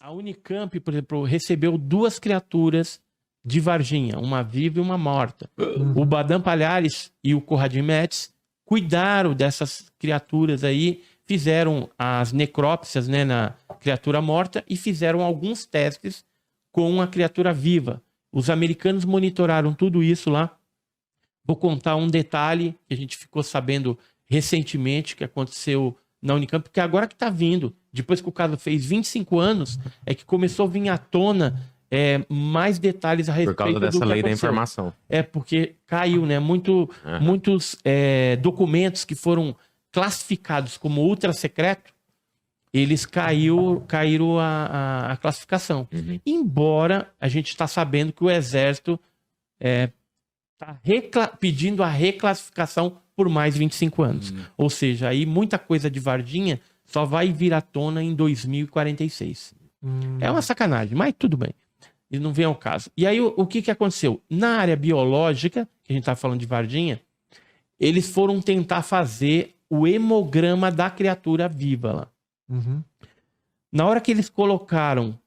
a Unicamp, por exemplo, recebeu 2 criaturas de Varginha, uma viva e uma morta. O Badam Palhares e o Conradinho Metz cuidaram dessas criaturas aí, fizeram as necrópsias, né, na criatura morta e fizeram alguns testes com a criatura viva. Os americanos monitoraram tudo isso lá. Vou contar um detalhe que a gente ficou sabendo recentemente que aconteceu na Unicamp, porque agora que está vindo, depois que o caso fez 25 anos, é que começou a vir à tona mais detalhes a respeito por causa dessa do que lei da aconteceu. informação. Porque caiu, né? Muitos documentos que foram classificados como ultra secreto, eles caíram a classificação. Embora a gente está sabendo que o Exército está pedindo a reclassificação por mais 25 anos. Ou seja, aí muita coisa de Varginha só vai vir à tona em 2046. É uma sacanagem, mas tudo bem. E não vem ao caso. E aí o que aconteceu? Na área biológica, que a gente está falando de Varginha, eles foram tentar fazer o hemograma da criatura viva lá. Na hora que eles colocaram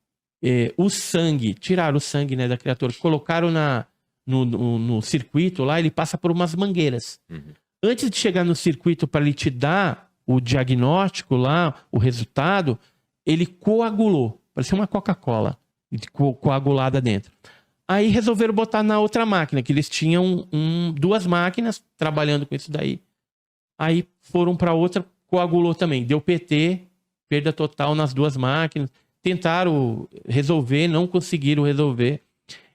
o sangue, tiraram o sangue, né, da criatura, colocaram no circuito lá, ele passa por umas mangueiras. Antes de chegar no circuito para ele te dar o diagnóstico lá, o resultado, ele coagulou. Parecia uma Coca-Cola coagulada dentro. Aí resolveram botar na outra máquina, que eles tinham 2 máquinas trabalhando com isso daí. Aí foram para outra, coagulou também. Deu PT, perda total nas 2 máquinas. Tentaram resolver, não conseguiram resolver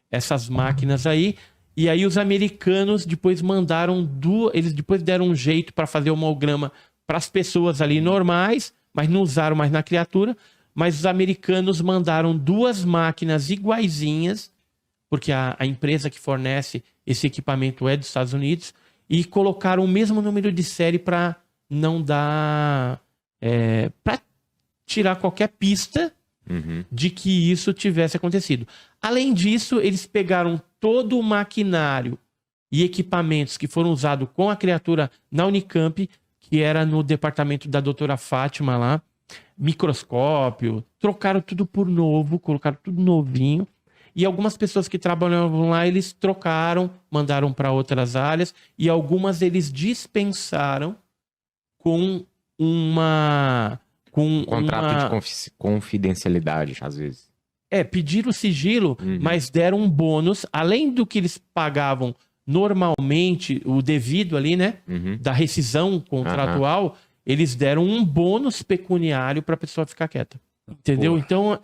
essas máquinas aí. E aí os americanos depois mandaram eles depois deram um jeito para fazer o hemograma para as pessoas ali normais, mas não usaram mais na criatura. Mas os americanos mandaram 2 máquinas iguaizinhas, porque a empresa que fornece esse equipamento é dos Estados Unidos, e colocaram o mesmo número de série para não dar... para tirar qualquer pista de que isso tivesse acontecido. Além disso, eles pegaram todo o maquinário e equipamentos que foram usados com a criatura na Unicamp, que era no departamento da doutora Fátima lá, microscópio, trocaram tudo por novo, colocaram tudo novinho. E algumas pessoas que trabalhavam lá, eles trocaram, mandaram para outras áreas, e algumas eles dispensaram com Contrato de confidencialidade, às vezes. Pediram sigilo, mas deram um bônus, além do que eles pagavam normalmente, o devido ali, né? Da rescisão contratual, eles deram um bônus pecuniário para a pessoa ficar quieta. Entendeu? Então,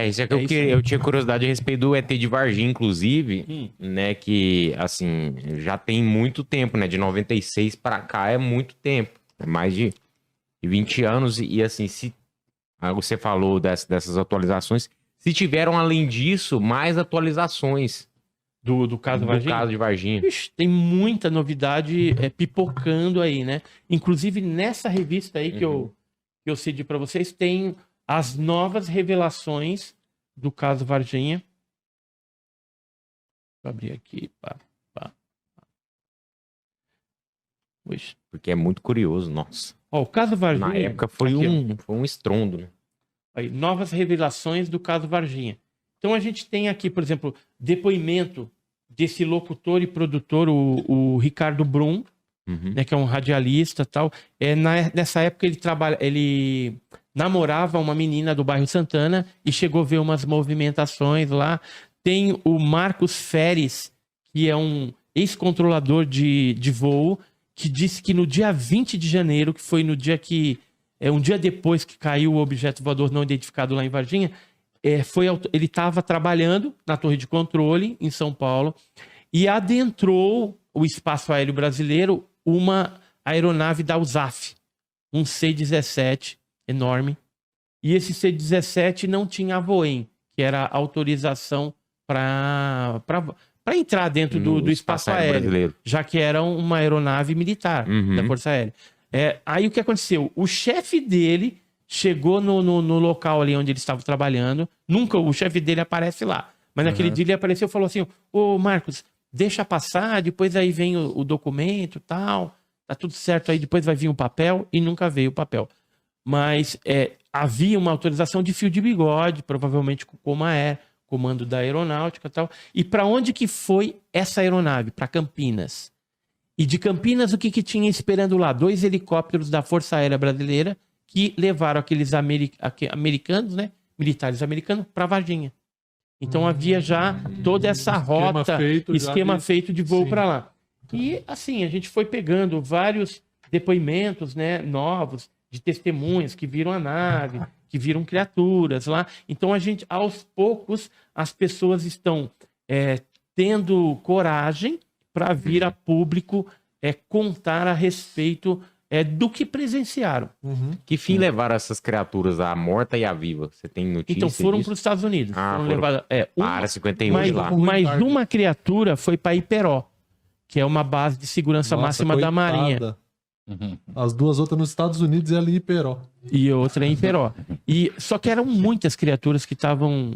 isso é que eu tinha curiosidade a respeito do ET de Varginha, inclusive, né, que, assim, já tem muito tempo, né, de 96 para cá é muito tempo, é mais de 20 anos, e assim, se você falou dessas atualizações, se tiveram, além disso, mais atualizações do caso Varginha? Do caso de Varginha. Ixi, tem muita novidade pipocando aí, né? Inclusive, nessa revista aí que eu cedi para vocês, tem as novas revelações do caso Varginha. Vou abrir aqui. Porque é muito curioso, nossa. O caso Varginha... Na época foi um estrondo, né? Aí, novas revelações do caso Varginha. Então a gente tem aqui, por exemplo, depoimento desse locutor e produtor, o Ricardo Brum, né, que é um radialista e tal. Nessa época ele namorava uma menina do bairro Santana e chegou a ver umas movimentações lá. Tem o Marcos Feres, que é um ex-controlador de voo, que disse que no dia 20 de janeiro, que foi no dia que... um dia depois que caiu o objeto voador não identificado lá em Varginha, ele estava trabalhando na torre de controle em São Paulo e adentrou o espaço aéreo brasileiro uma aeronave da USAF, um C-17 enorme. E esse C-17 não tinha avoem, que era a autorização para entrar dentro do espaço aéreo brasileiro, já que era uma aeronave militar da Força Aérea. Aí o que aconteceu? O chefe dele chegou no local ali onde ele estava trabalhando. Nunca o chefe dele aparece lá. Mas naquele dia ele apareceu e falou assim: ô Marcos, deixa passar, depois aí vem o documento e tal. Tá tudo certo aí, depois vai vir o papel. E nunca veio o papel. Mas havia uma autorização de fio de bigode, provavelmente com o Comair, comando da aeronáutica e tal. E para onde que foi essa aeronave? Para Campinas. E de Campinas, o que que tinha esperando lá? 2 helicópteros da Força Aérea Brasileira que levaram aqueles americanos, né? Militares americanos, para Varginha. Então havia já toda essa rota, esquema feito de voo para lá. E assim, a gente foi pegando vários depoimentos, né, novos, de testemunhas que viram a nave, que viram criaturas lá. Então a gente, aos poucos, as pessoas estão tendo coragem para vir a público contar a respeito do que presenciaram. Que fim levaram essas criaturas, a morta e a viva? Você tem notícia Então foram disso? para os Estados Unidos. Foram levadas, para a área 51 mas, de lá. mas uma criatura foi para Iperó, que é uma base de segurança máxima da Marinha. As 2 outras nos Estados Unidos e ali em Iperó. E outra em Iperó. Só que eram muitas criaturas que estavam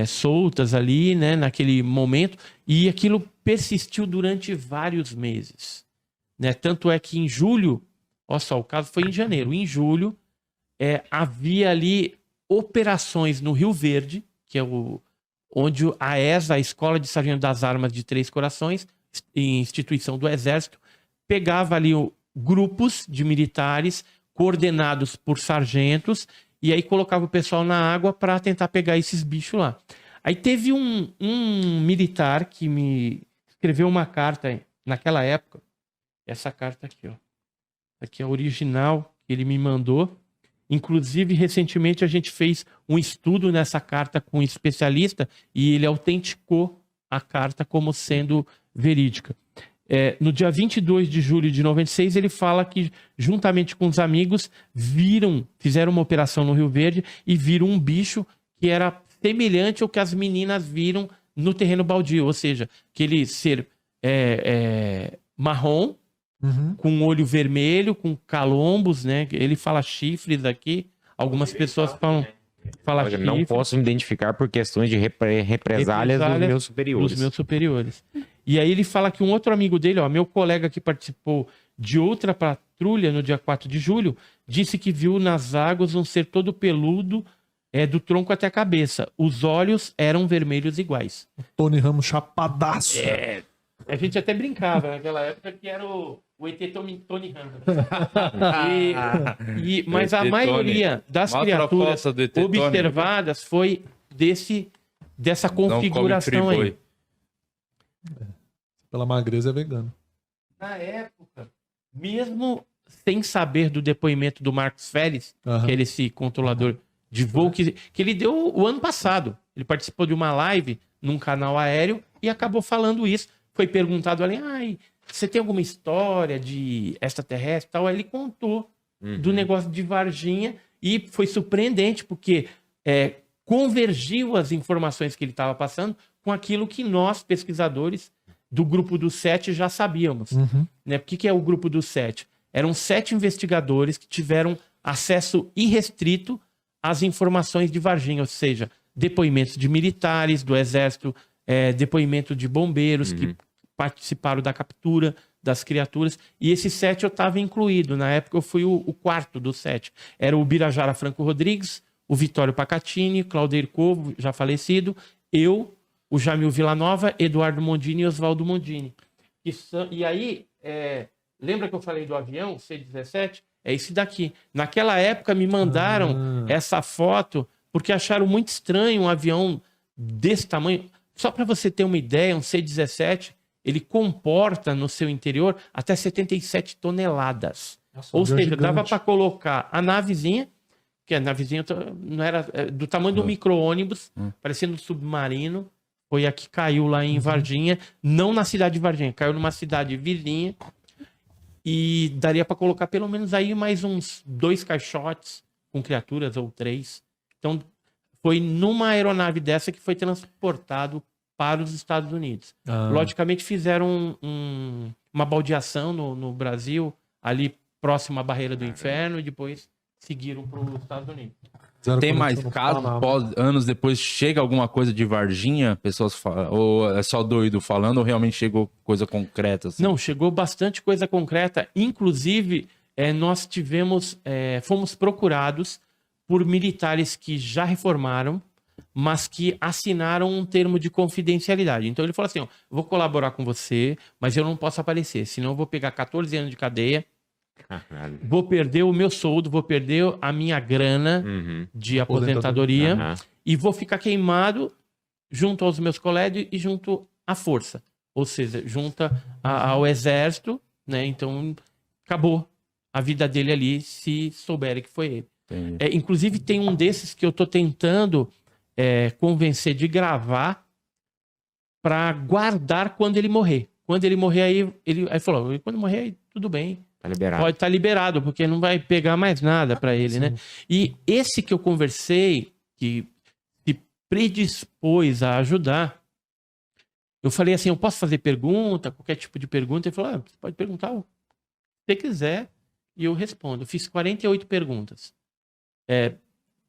soltas ali, né, naquele momento, e aquilo persistiu durante vários meses. Né? Tanto é que em julho, olha só, o caso foi em janeiro, em julho, havia ali operações no Rio Verde, que é onde a ESA, a Escola de Sargento das Armas de Três Corações, instituição do Exército, pegava ali grupos de militares coordenados por sargentos e aí colocava o pessoal na água para tentar pegar esses bichos lá. Aí teve um militar que me escreveu uma carta naquela época, essa carta aqui, ó. Aqui é a original que ele me mandou. Inclusive, recentemente a gente fez um estudo nessa carta com um especialista e ele autenticou a carta como sendo verídica. No dia 22 de julho de 96, ele fala que, juntamente com os amigos, fizeram uma operação no Rio Verde e viram um bicho que era semelhante ao que as meninas viram no terreno baldio, ou seja, aquele ser marrom, com olho vermelho, com calombos, né? Ele fala chifres aqui, algumas pessoas falam chifres. Não posso identificar por questões de represálias dos meus superiores. Dos meus superiores. E aí ele fala que um outro amigo dele, ó, meu colega que participou de outra patrulha no dia 4 de julho, disse que viu nas águas um ser todo peludo, do tronco até a cabeça. Os olhos eram vermelhos iguais. Tony Ramos chapadaço. A gente até brincava naquela época que era o ET Tony Ramos. Mas a maioria das criaturas observadas foi dessa configuração aí. Pela magreza é vegano. Na época, mesmo sem saber do depoimento do Marcos Félix, que era esse controlador de voo que ele deu o ano passado. Ele participou de uma live num canal aéreo e acabou falando isso. Foi perguntado ali, você tem alguma história de extraterrestre e tal? Aí ele contou do negócio de Varginha e foi surpreendente porque convergiu as informações que ele estava passando com aquilo que nós, pesquisadores do Grupo dos 7, já sabíamos. Né? O que é o Grupo dos 7? Eram 7 investigadores que tiveram acesso irrestrito às informações de Varginha, ou seja, depoimentos de militares, do Exército, depoimento de bombeiros que participaram da captura das criaturas. E esses 7 eu estava incluído. Na época eu fui o quarto dos 7. Era o Birajara Franco Rodrigues, o Vitório Pacatini, Claudeir Covo, já falecido, eu, o Jamil Villanova, Eduardo Mondini e Oswaldo Mondini. E aí, lembra que eu falei do avião, C-17? É esse daqui. Naquela época me mandaram essa foto porque acharam muito estranho um avião desse tamanho. Só para você ter uma ideia, um C-17, ele comporta no seu interior até 77 toneladas. Nossa, ou seja, dava para colocar a navezinha, que a navezinha não era do tamanho do micro-ônibus, parecendo um submarino. Foi a que caiu lá em Varginha, não na cidade de Varginha, caiu numa cidade vizinha. E daria para colocar pelo menos aí mais uns 2 caixotes com criaturas ou 3. Então, foi numa aeronave dessa que foi transportado para os Estados Unidos. Logicamente, fizeram uma baldeação no Brasil, ali próximo à Barreira do Inferno, e depois seguiram para os Estados Unidos. Tem mais casos, anos depois, chega alguma coisa de Varginha? Pessoas falam, ou é só doido falando, ou realmente chegou coisa concreta? Assim? Não, chegou bastante coisa concreta. Inclusive, nós fomos procurados por militares que já reformaram, mas que assinaram um termo de confidencialidade. Então ele falou assim, ó, vou colaborar com você, mas eu não posso aparecer, senão eu vou pegar 14 anos de cadeia, vou perder o meu soldo, vou perder a minha grana de aposentadoria e vou ficar queimado junto aos meus colegas e junto à força. Ou seja, junto ao exército, né? Então, acabou a vida dele ali, se souberem que foi ele. Inclusive, tem um desses que eu tô tentando convencer de gravar para guardar quando ele morrer. Quando ele morrer, aí ele falou, quando morrer, aí, tudo bem. Tá liberado. Pode estar liberado, porque não vai pegar mais nada para ele, né? E esse que eu conversei, que se predispôs a ajudar, eu falei assim, eu posso fazer pergunta, qualquer tipo de pergunta? Ele falou, você pode perguntar o que você quiser e eu respondo. Eu fiz 48 perguntas.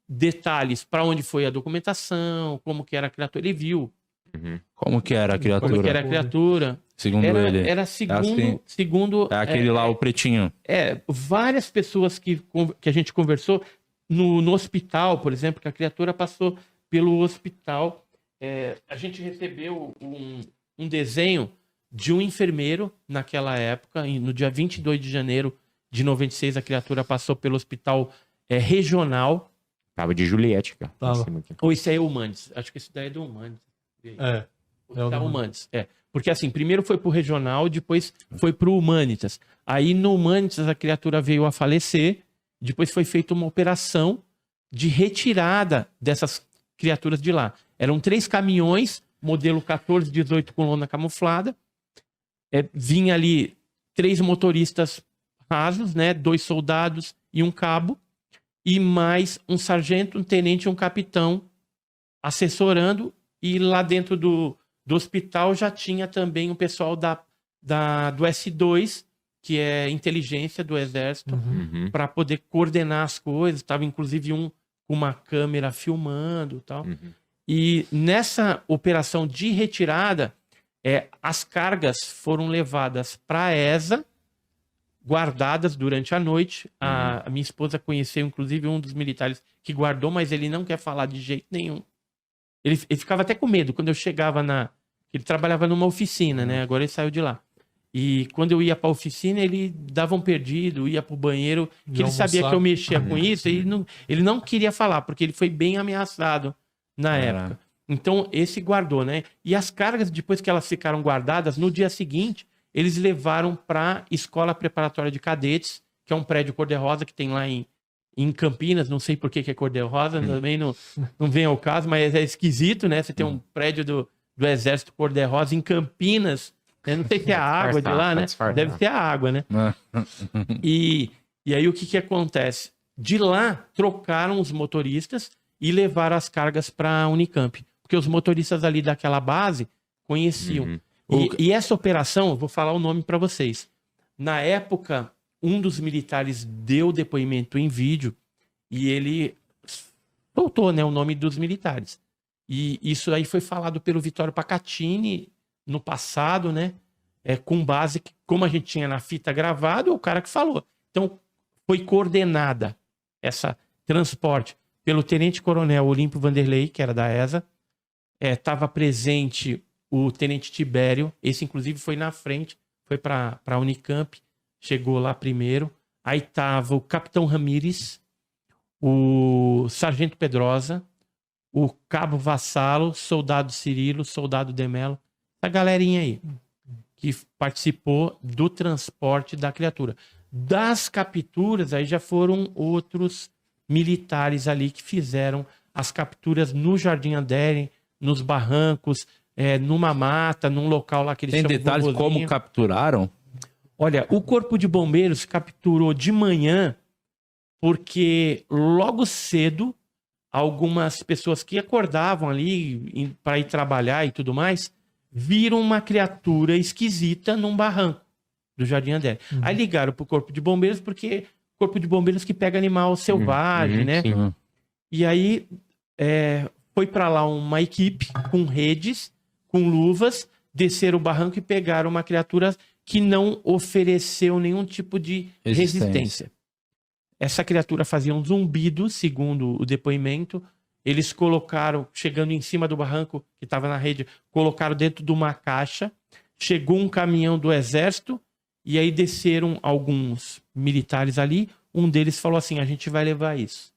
Detalhes para onde foi a documentação, como que era a criatura. Ele viu. Como que era a criatura? Como que era a criatura. Segundo ele. Era segundo É aquele lá, o pretinho. Várias pessoas que a gente conversou no hospital, por exemplo, que a criatura passou pelo hospital. A gente recebeu um desenho de um enfermeiro naquela época, no dia 22 de janeiro de 96, a criatura passou pelo hospital regional. Tava de Juliette, cara. Tava. Ou isso aí é Humanities? Acho que esse daí é do Humanities. Hospital Humanities. Porque assim, primeiro foi pro regional, depois foi pro Humanitas. Aí no Humanitas a criatura veio a falecer, depois foi feita uma operação de retirada dessas criaturas de lá. Eram 3 caminhões, modelo 1418 com lona camuflada. Vinha ali 3 motoristas rasos, né? 2 soldados e um cabo. E mais um sargento, um tenente e um capitão assessorando. E lá dentro do hospital já tinha também o pessoal do S2, que é inteligência do exército, para poder coordenar as coisas. Estava inclusive um com uma câmera filmando e tal. E nessa operação de retirada, as cargas foram levadas para a ESA, guardadas durante a noite. A minha esposa conheceu, inclusive, um dos militares que guardou, mas ele não quer falar de jeito nenhum. Ele ficava até com medo quando eu chegava Ele trabalhava numa oficina, né? Agora ele saiu de lá. E quando eu ia para a oficina, ele dava um perdido, ia para o banheiro, que ele sabia que eu mexia com isso, e ele não queria falar, porque ele foi bem ameaçado na época. Então, esse guardou, né? E as cargas, depois que elas ficaram guardadas, no dia seguinte, eles levaram para a Escola Preparatória de Cadetes, que é um prédio cor-de-rosa que tem lá em Campinas. Não sei por que é cor-de-rosa, também não vem ao caso, mas é esquisito, né? Você tem um prédio do Exército cor-de-rosa em Campinas. Eu não sei se é a água de lá, né? Deve ser a água, né? E aí o que acontece? De lá, trocaram os motoristas e levaram as cargas para a Unicamp. Porque os motoristas ali daquela base conheciam. E essa operação, vou falar o nome para vocês. Na época, um dos militares deu depoimento em vídeo e ele soltou, né, o nome dos militares. E isso aí foi falado pelo Vittorio Pacatini no passado, né? Com base que, como a gente tinha na fita gravado, o cara que falou. Então, foi coordenada essa transporte pelo tenente-coronel Olímpio Vanderlei, que era da ESA. Estava presente o tenente Tibério, esse inclusive foi na frente, foi para a Unicamp, chegou lá primeiro. Aí estava o capitão Ramírez, o sargento Pedrosa, o cabo Vassalo, soldado Cirilo, soldado Demelo, essa galerinha aí que participou do transporte da criatura. Das capturas, aí já foram outros militares ali que fizeram as capturas no Jardim Aderen, nos barrancos, numa mata, num local lá que eles chamam de detalhes Vovozinho. Como capturaram? Olha, o Corpo de Bombeiros capturou de manhã porque logo cedo algumas pessoas que acordavam ali para ir trabalhar e tudo mais viram uma criatura esquisita num barranco do Jardim Aderen. Aí ligaram pro Corpo de Bombeiros porque Corpo de Bombeiros que pega animal selvagem, né? Sim. E aí foi para lá uma equipe com redes, com luvas, desceram o barranco e pegaram uma criatura que não ofereceu nenhum tipo de resistência. essa criatura fazia um zumbido, segundo o depoimento. Eles colocaram, chegando em cima do barranco que estava na rede, colocaram dentro de uma caixa. Chegou um caminhão do exército e aí desceram alguns militares ali. Um deles falou assim, a gente vai levar isso.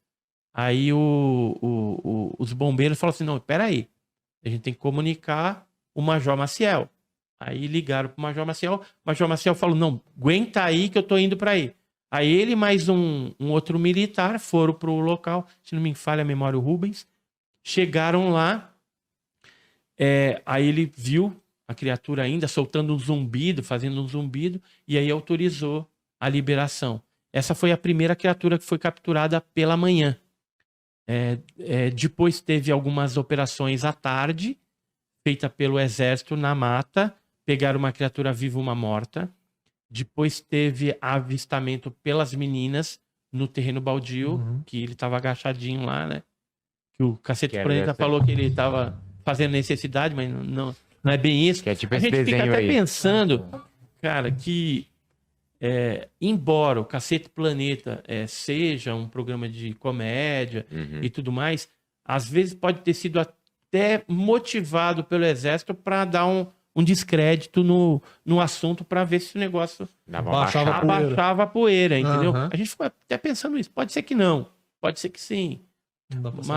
Aí os bombeiros falaram assim, não, peraí, a gente tem que comunicar o Major Maciel. Aí ligaram pro Major Maciel. O Major Maciel falou, não, aguenta aí que eu tô indo para aí. Aí ele mais um outro militar foram pro local, se não me falha a memória, o Rubens. Chegaram lá, aí ele viu a criatura ainda soltando um zumbido, fazendo um zumbido, e aí autorizou a liberação. Essa foi a primeira criatura que foi capturada pela manhã. Depois teve algumas operações à tarde, feita pelo exército na mata, pegaram uma criatura viva, uma morta. Depois teve avistamento pelas meninas no terreno baldio, que ele estava agachadinho lá, né? Que o Cacete Planeta falou que ele estava fazendo necessidade, mas não é bem isso. Que é tipo a esse gente fica desenho até aí. pensando, cara, que embora o Cacete Planeta seja um programa de comédia e tudo mais, às vezes pode ter sido até motivado pelo Exército para dar um descrédito no assunto para ver se o negócio abaixava a poeira, entendeu? A gente ficou até pensando isso. Pode ser que não, pode ser que sim.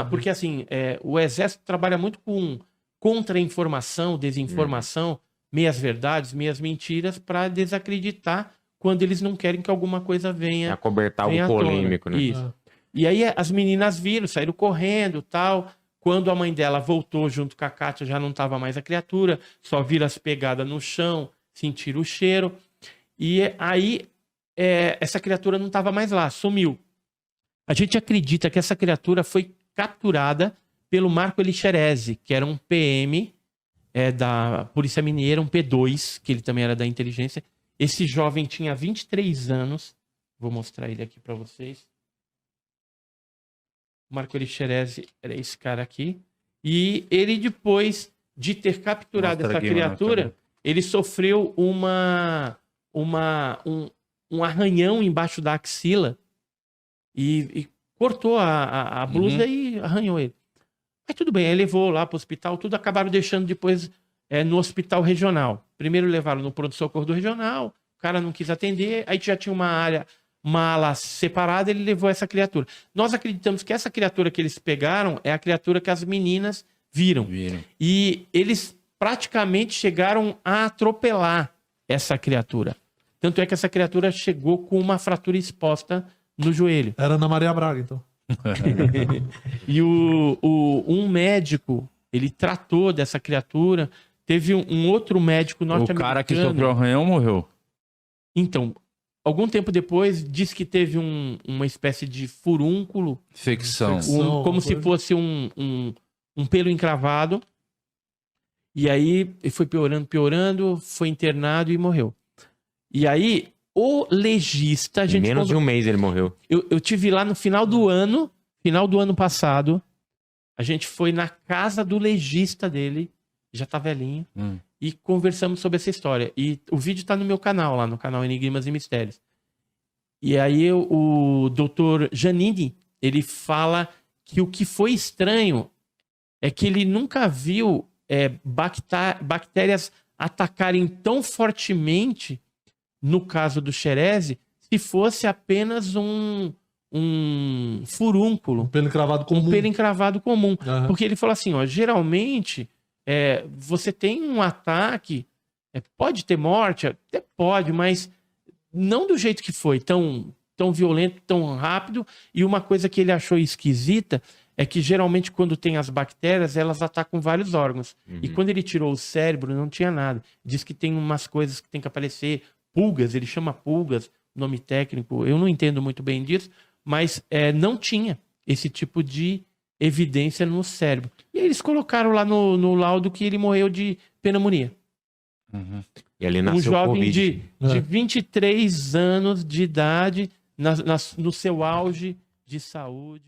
Porque assim, o Exército trabalha muito com contra-informação, desinformação, meias-verdades, meias-mentiras, para desacreditar quando eles não querem que alguma coisa venha. Acobertar algo polêmico, né? Isso. E aí as meninas viram, saíram correndo, tal. Quando a mãe dela voltou junto com a Kátia, já não estava mais a criatura, só viram as pegadas no chão, sentiram o cheiro. E aí essa criatura não estava mais lá, sumiu. A gente acredita que essa criatura foi capturada pelo Marco Elixerese, que era um PM da Polícia Mineira, um P2, que ele também era da inteligência. Esse jovem tinha 23 anos. Vou mostrar ele aqui para vocês. O Marco Elixerese era esse cara aqui. E ele, depois de ter capturado essa criatura, ele sofreu um arranhão embaixo da axila e cortou a blusa e arranhou ele. Aí tudo bem, aí levou lá para o hospital, tudo acabaram deixando depois no hospital regional. Primeiro levaram no pronto-socorro do regional, o cara não quis atender, aí já tinha uma ala separada, ele levou essa criatura. Nós acreditamos que essa criatura que eles pegaram é a criatura que as meninas viram. E eles praticamente chegaram a atropelar essa criatura. Tanto é que essa criatura chegou com uma fratura exposta no joelho. Era Ana Maria Braga, então. E um médico, ele tratou dessa criatura. Teve um outro médico norte-americano. O cara que sofreu o arranhão morreu. Então, algum tempo depois, disse que teve uma espécie de furúnculo. Infecção. Como se fosse um pelo encravado. E aí, ele foi piorando, foi internado e morreu. E aí, o legista... Em menos de um mês ele morreu. Eu tive lá no final do ano passado. A gente foi na casa do legista dele, já tá velhinho, e conversamos sobre essa história. E o vídeo tá no meu canal, lá no canal Enigmas e Mistérios. E aí o doutor Janini, ele fala que o que foi estranho é que ele nunca viu bactérias atacarem tão fortemente, no caso do Xerese, se fosse apenas um furúnculo. Um pelo encravado comum. Um pelo encravado comum. Porque ele falou assim, ó, geralmente você tem um ataque, pode ter morte, até pode, mas não do jeito que foi, tão violento, tão rápido. E uma coisa que ele achou esquisita é que geralmente quando tem as bactérias, elas atacam vários órgãos. E quando ele tirou o cérebro, não tinha nada. Diz que tem umas coisas que tem que aparecer, pulgas, ele chama pulgas, nome técnico, eu não entendo muito bem disso, mas não tinha esse tipo de evidência no cérebro. E eles colocaram lá no laudo que ele morreu de pneumonia. E ali nasceu um jovem COVID. de 23 anos de idade, no seu auge de saúde.